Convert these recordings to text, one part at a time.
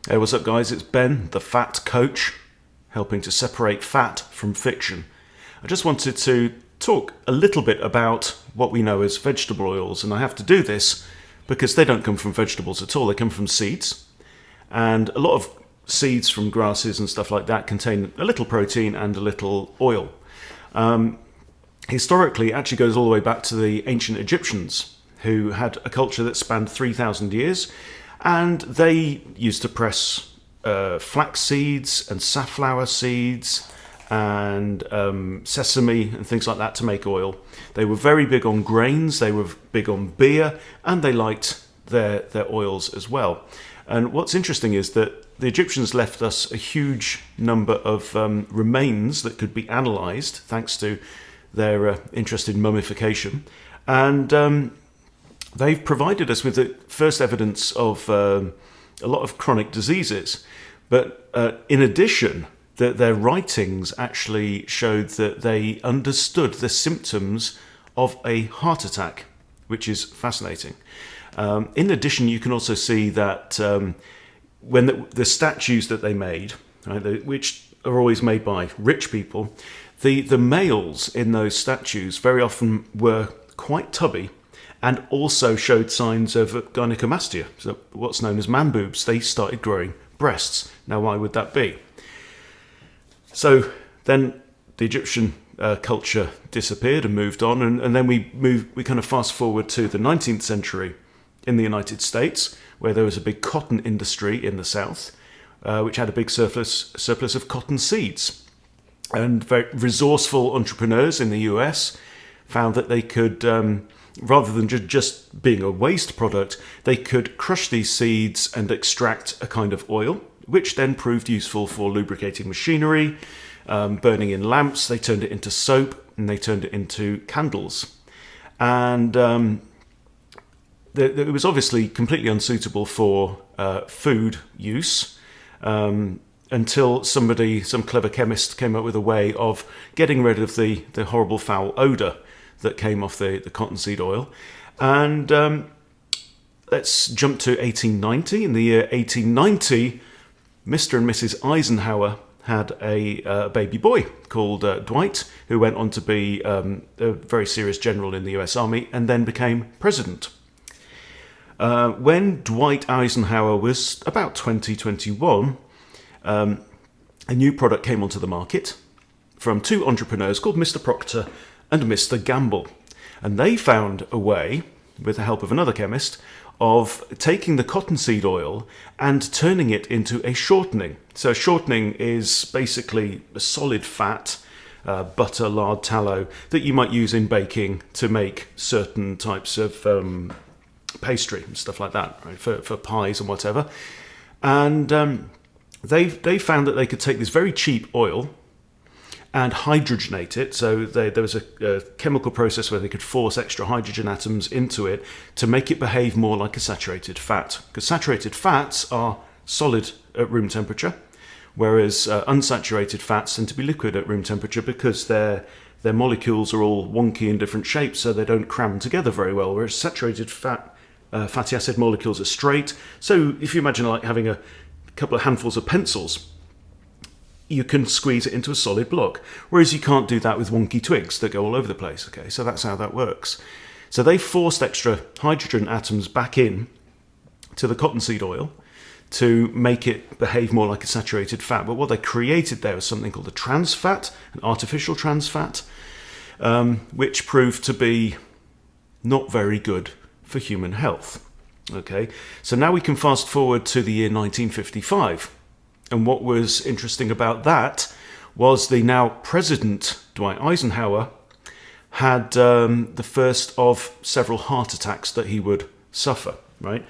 Hey, what's up, guys? It's Ben, the Fat Coach, helping to separate fat from fiction. I just wanted to talk a little bit about what we know as vegetable oils, and I have to do this because they don't come from vegetables at all. They come from seeds, and a lot of seeds from grasses and stuff like that contain a little protein and a little oil. Historically, it actually goes all the way back to the ancient Egyptians, who had a culture that spanned 3,000 years. And they used to press flax seeds and safflower seeds and sesame and things like that to make oil. They were very big on grains, they were big on beer, and they liked their oils as well. And what's interesting is that the Egyptians left us a huge number of remains that could be analysed thanks to their interest in mummification. And they've provided us with the first evidence of a lot of chronic diseases. But in addition, their writings actually showed that they understood the symptoms of a heart attack, which is fascinating. In addition, you can also see that when the statues that they made, right, which are always made by rich people, the males in those statues very often were quite tubby, and also showed signs of gynecomastia, so what's known as man boobs. They started growing breasts. Now, why would that be? So then the Egyptian culture disappeared and moved on, and then we kind of fast forward to the 19th century in the United States, where there was a big cotton industry in the South, which had a big surplus of cotton seeds. And very resourceful entrepreneurs in the US found that they could, rather than just being a waste product, they could crush these seeds and extract a kind of oil, which then proved useful for lubricating machinery, burning in lamps. They turned it into soap, and they turned it into candles. And it was obviously completely unsuitable for food use, until some clever chemist came up with a way of getting rid of the horrible foul odour that came off the cottonseed oil. And let's jump to 1890. In the year 1890, Mr. and Mrs. Eisenhower had a baby boy called Dwight, who went on to be a very serious general in the US Army and then became president. When Dwight Eisenhower was about 21, a new product came onto the market from two entrepreneurs called Mr. Proctor and Mr. Gamble. And they found a way, with the help of another chemist, of taking the cottonseed oil and turning it into a shortening. So shortening is basically a solid fat, butter, lard, tallow, that you might use in baking to make certain types of pastry and stuff like that, right, for pies and whatever. And they found that they could take this very cheap oil and hydrogenate it. So there was a chemical process where they could force extra hydrogen atoms into it to make it behave more like a saturated fat. Because saturated fats are solid at room temperature, whereas unsaturated fats tend to be liquid at room temperature because their molecules are all wonky in different shapes, so they don't cram together very well, whereas saturated fatty acid molecules are straight. So if you imagine like having a couple of handfuls of pencils, you can squeeze it into a solid block, whereas you can't do that with wonky twigs that go all over the place. Okay, so that's how that works. So they forced extra hydrogen atoms back in to the cottonseed oil to make it behave more like a saturated fat. But what they created there was something called a trans fat, an artificial trans fat, which proved to be not very good for human health. Okay, so now we can fast forward to the year 1955. And what was interesting about that was the now President Dwight Eisenhower had the first of several heart attacks that he would suffer, right?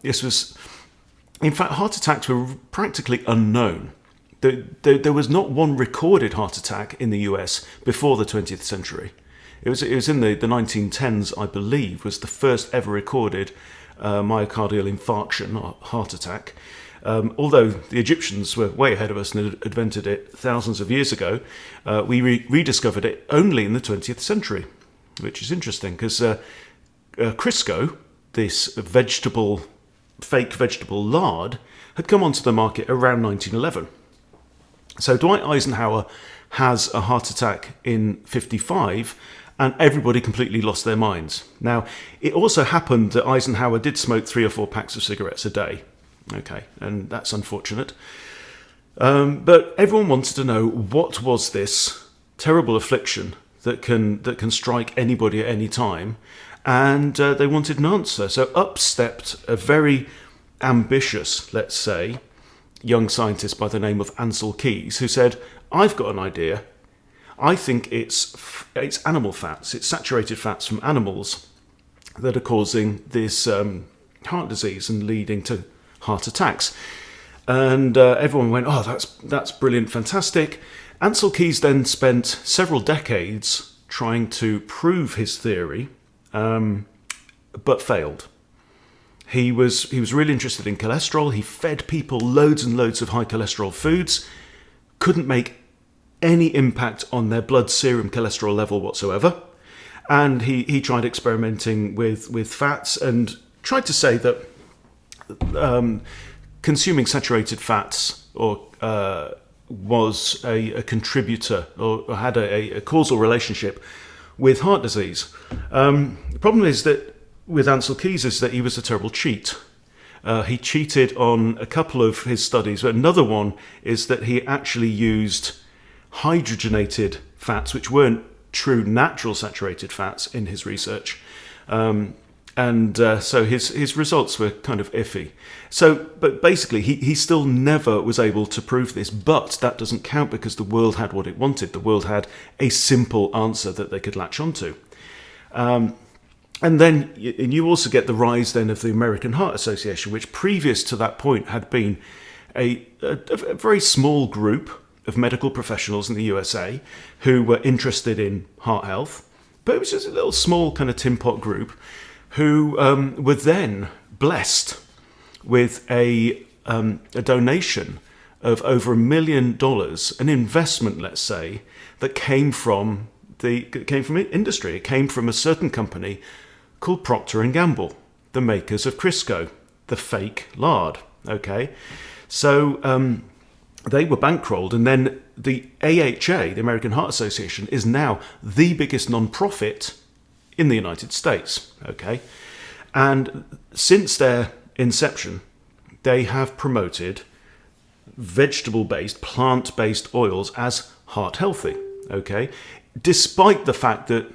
This was, in fact, heart attacks were practically unknown. There was not one recorded heart attack in the US before the 20th century. It was in the 1910s, I believe, was the first ever recorded myocardial infarction or heart attack. Although the Egyptians were way ahead of us and had invented it thousands of years ago, we rediscovered it only in the 20th century, which is interesting because Crisco, this fake vegetable lard, had come onto the market around 1911. So Dwight Eisenhower has a heart attack in 55, and everybody completely lost their minds. Now, it also happened that Eisenhower did smoke 3 or 4 packs of cigarettes a day. Okay, and that's unfortunate. But everyone wanted to know, what was this terrible affliction that can strike anybody at any time? And they wanted an answer. So up stepped a very ambitious, let's say, young scientist by the name of Ancel Keys, who said, I've got an idea. I think it's animal fats, it's saturated fats from animals that are causing this heart disease and leading to heart attacks. And everyone went, oh, that's brilliant, fantastic. Ancel Keys then spent several decades trying to prove his theory, but failed. He was really interested in cholesterol. He fed people loads and loads of high cholesterol foods, couldn't make any impact on their blood serum cholesterol level whatsoever. And he tried experimenting with fats and tried to say that consuming saturated fats was a contributor or had a causal relationship with heart disease. The problem is that with Ancel Keys is that he was a terrible cheat. He cheated on a couple of his studies. But another one is that he actually used hydrogenated fats, which weren't true natural saturated fats, in his research. So his results were kind of iffy. But basically, he still never was able to prove this. But that doesn't count, because the world had what it wanted. The world had a simple answer that they could latch onto. And then you also get the rise then of the American Heart Association, which previous to that point had been a very small group of medical professionals in the USA who were interested in heart health. But it was just a little small kind of tin pot group who were then blessed with a donation of over $1 million, an investment, let's say, that came from industry. It came from a certain company called Procter & Gamble, the makers of Crisco, the fake lard. Okay, so they were bankrolled, and then the AHA, the American Heart Association, is now the biggest non-profit in the United States. Okay, and since their inception, they have promoted vegetable-based, plant-based oils as heart healthy. Okay, despite the fact that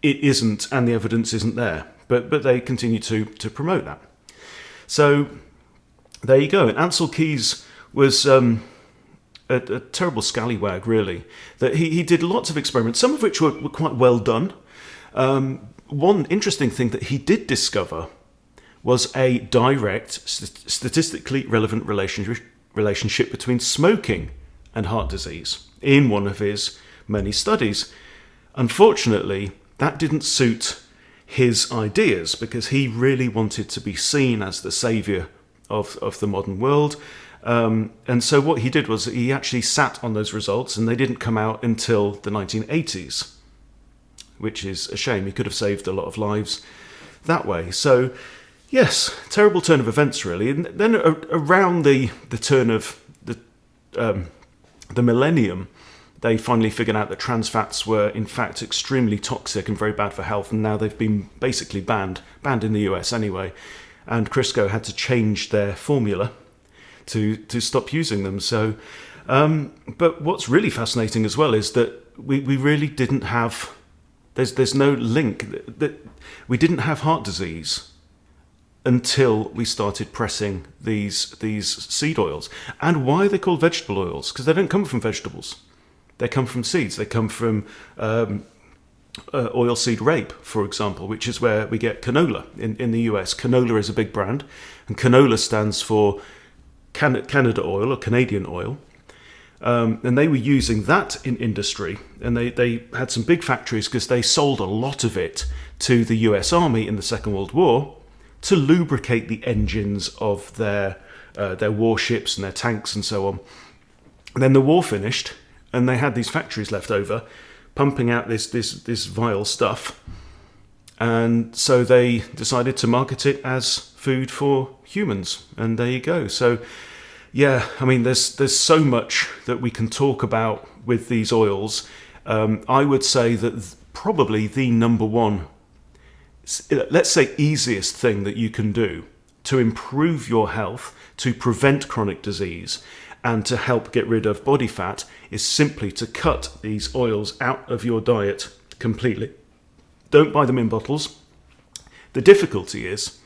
it isn't, and the evidence isn't there, but they continue to promote that. So there you go. And Ancel Keys was a terrible scallywag, really. That he did lots of experiments, some of which were quite well done. One interesting thing that he did discover was a direct, statistically relevant relationship between smoking and heart disease in one of his many studies. Unfortunately, that didn't suit his ideas, because he really wanted to be seen as the saviour of the modern world. And so what he did was he actually sat on those results, and they didn't come out until the 1980s, which is a shame. He could have saved a lot of lives that way. So, yes, terrible turn of events, really. And then around the turn of the millennium, they finally figured out that trans fats were in fact extremely toxic and very bad for health, and now they've been basically banned in the US anyway. And Crisco had to change their formula to stop using them. So, but what's really fascinating as well is that we really didn't have. There's no link that we didn't have heart disease until we started pressing these seed oils. And why are they called vegetable oils? Because they don't come from vegetables. They come from seeds. They come from oilseed rape, for example, which is where we get canola in the US. Canola is a big brand, and canola stands for Canada oil or Canadian oil. And they were using that in industry, and they had some big factories because they sold a lot of it to the US Army in the Second World War to lubricate the engines of their warships and their tanks and so on. And then the war finished, and they had these factories left over, pumping out this vile stuff. And so they decided to market it as food for humans. And there you go. So Yeah, I mean, there's so much that we can talk about with these oils. I would say that probably the number one, let's say, easiest thing that you can do to improve your health, to prevent chronic disease, and to help get rid of body fat is simply to cut these oils out of your diet completely. Don't buy them in bottles. The difficulty is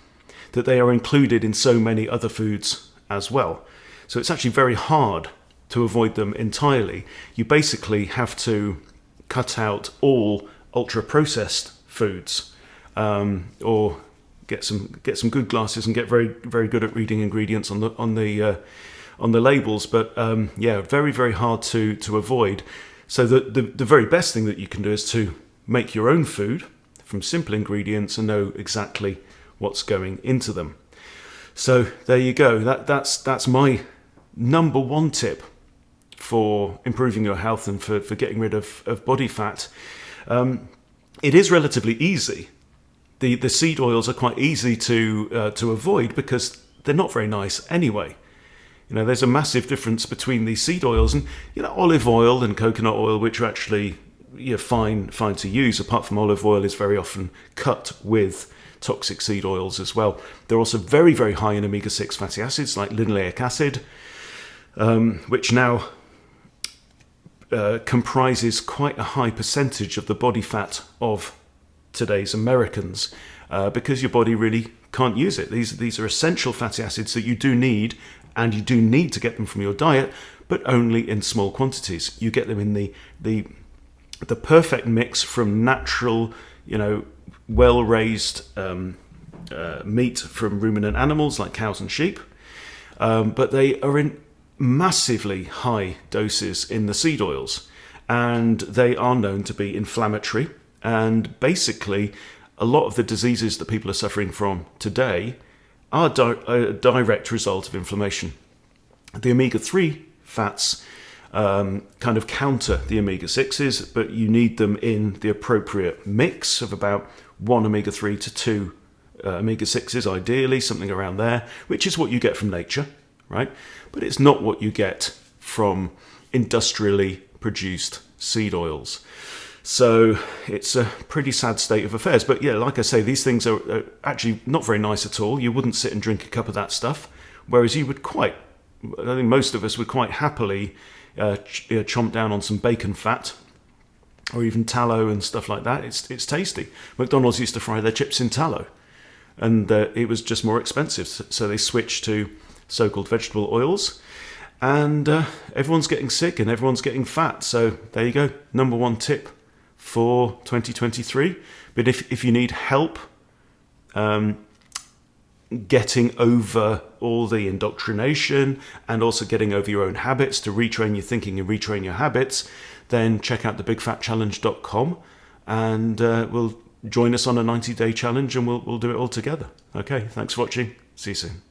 that they are included in so many other foods as well. So it's actually very hard to avoid them entirely. You basically have to cut out all ultra-processed foods, or get some good glasses and get very good at reading ingredients on the labels. But yeah, very hard to avoid. So the very best thing that you can do is to make your own food from simple ingredients and know exactly what's going into them. So there you go. That's my number one tip for improving your health and for getting rid of body fat. It is relatively easy. The seed oils are quite easy to avoid because they're not very nice anyway. There's a massive difference between these seed oils and olive oil and coconut oil, which are actually fine to use. Apart from olive oil is very often cut with toxic seed oils as well. They're also very high in omega-6 fatty acids like linoleic acid, which now comprises quite a high percentage of the body fat of today's Americans, because your body really can't use it. These are essential fatty acids that you do need, and you do need to get them from your diet, but only in small quantities. You get them in the perfect mix from natural, well-raised meat from ruminant animals like cows and sheep, but they are in massively high doses in the seed oils, and they are known to be inflammatory. And basically, a lot of the diseases that people are suffering from today are a direct result of inflammation. The omega-3 fats kind of counter the omega-6s, but you need them in the appropriate mix of about 1 omega-3 to 2 omega-6s, ideally, something around there, which is what you get from nature, right? But it's not what you get from industrially produced seed oils. So it's a pretty sad state of affairs. But yeah, like I say, these things are actually not very nice at all. You wouldn't sit and drink a cup of that stuff, whereas I think most of us would quite happily chomp down on some bacon fat or even tallow and stuff like that. It's tasty. McDonald's used to fry their chips in tallow, and it was just more expensive. So they switched to so-called vegetable oils, and everyone's getting sick and everyone's getting fat. So there you go, number one tip for 2023. But if you need help getting over all the indoctrination and also getting over your own habits, to retrain your thinking and retrain your habits, then check out thebigfatchallenge.com, and we'll join us on a 90-day challenge, and we'll do it all together. Okay, thanks for watching. See you soon.